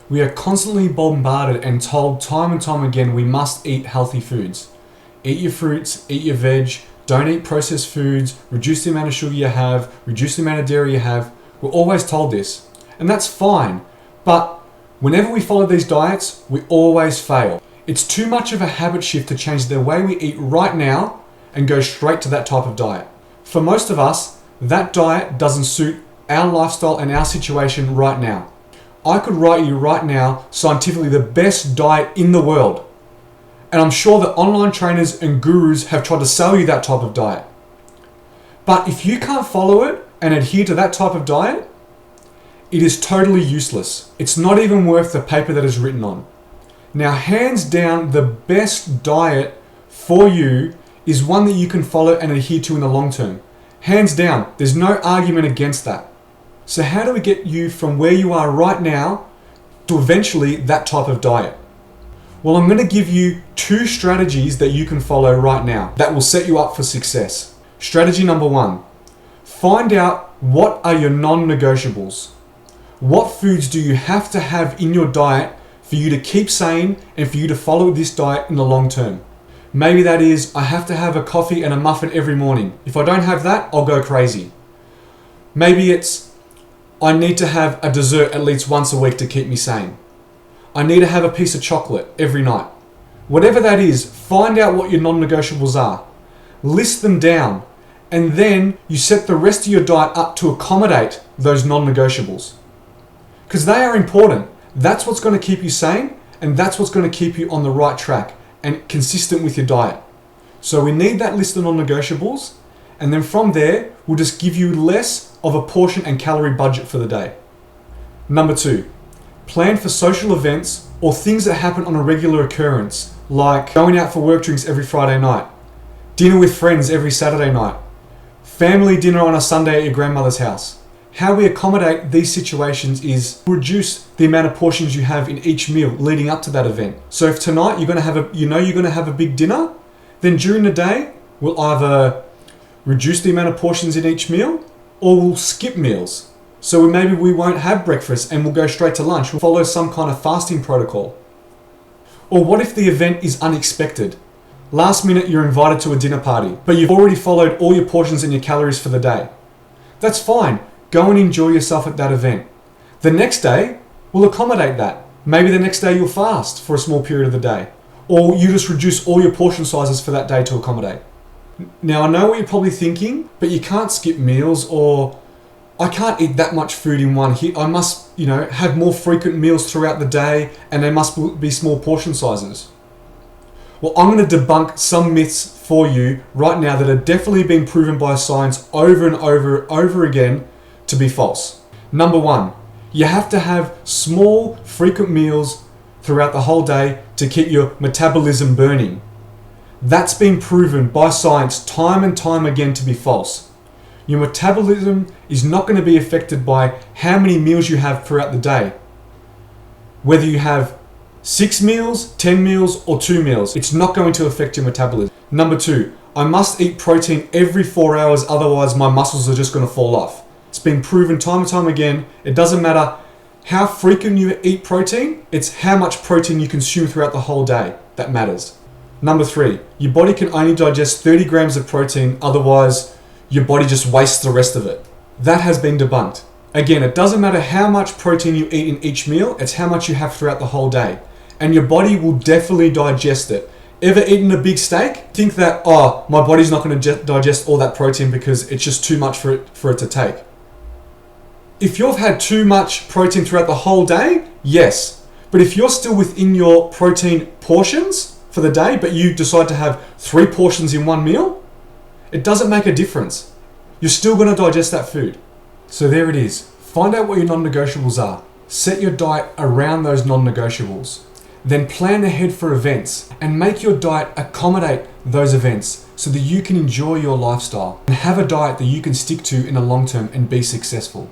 We are constantly bombarded and told time and time again we must eat healthy foods. Eat your fruits, eat your veg, don't eat processed foods, reduce the amount of sugar you have, reduce the amount of dairy you have. We're always told this, and that's fine, but whenever we follow these diets, we always fail. It's too much of a habit shift to change the way we eat right now and go straight to that type of diet. For most of us, that diet doesn't suit our lifestyle and our situation right now. I could write you right now scientifically the best diet in the world. And I'm sure that online trainers and gurus have tried to sell you that type of diet. But if you can't follow it and adhere to that type of diet, it is totally useless. It's not even worth the paper that is written on. Now, hands down, the best diet for you is one that you can follow and adhere to in the long term. Hands down, there's no argument against that. So how do we get you from where you are right now to eventually that type of diet? Well, I'm going to give you 2 strategies that you can follow right now that will set you up for success. Strategy number 1, find out what are your non-negotiables. What foods do you have to have in your diet for you to keep sane and for you to follow this diet in the long term? Maybe that is, I have to have a coffee and a muffin every morning. If I don't have that, I'll go crazy. Maybe it's, I need to have a dessert at least once a week to keep me sane. I need to have a piece of chocolate every night. Whatever that is, find out what your non-negotiables are. List them down, and then you set the rest of your diet up to accommodate those non-negotiables. Because they are important. That's what's going to keep you sane, and that's what's going to keep you on the right track and consistent with your diet. So we need that list of non-negotiables, and then from there, we'll just give you less of a portion and calorie budget for the day. Number 2, plan for social events or things that happen on a regular occurrence, like going out for work drinks every Friday night, dinner with friends every Saturday night, family dinner on a Sunday at your grandmother's house. How we accommodate these situations is reduce the amount of portions you have in each meal leading up to that event. So if tonight you're going to have a big dinner, then during the day we'll either reduce the amount of portions in each meal or we'll skip meals. So maybe we won't have breakfast and we'll go straight to lunch. We'll follow some kind of fasting protocol. Or what if the event is unexpected? Last minute you're invited to a dinner party, but you've already followed all your portions and your calories for the day. That's fine. Go and enjoy yourself at that event. The next day, we'll accommodate that. Maybe the next day you'll fast for a small period of the day. Or you just reduce all your portion sizes for that day to accommodate. Now, I know what you're probably thinking, but you can't skip meals, or I can't eat that much food in one hit. I must, have more frequent meals throughout the day, and they must be small portion sizes. Well, I'm going to debunk some myths for you right now that are definitely being proven by science over and over again to be false. Number 1, you have to have small, frequent meals throughout the whole day to keep your metabolism burning. That's been proven by science time and time again to be false. Your metabolism is not going to be affected by how many meals you have throughout the day. Whether you have 6 meals, 10 meals, or 2 meals, it's not going to affect your metabolism. Number 2, I must eat protein every 4 hours, otherwise my muscles are just going to fall off. It's been proven time and time again. It doesn't matter how frequent you eat protein, it's how much protein you consume throughout the whole day that matters. Number 3, your body can only digest 30 grams of protein, otherwise your body just wastes the rest of it. That has been debunked. Again, it doesn't matter how much protein you eat in each meal, it's how much you have throughout the whole day. And your body will definitely digest it. Ever eaten a big steak? Think that, my body's not going to digest all that protein because it's just too much for it to take. If you've had too much protein throughout the whole day, yes. But if you're still within your protein portions for the day, but you decide to have 3 portions in one meal, it doesn't make a difference. You're still going to digest that food. So there it is. Find out what your non-negotiables are. Set your diet around those non-negotiables. Then plan ahead for events and make your diet accommodate those events so that you can enjoy your lifestyle and have a diet that you can stick to in the long term and be successful.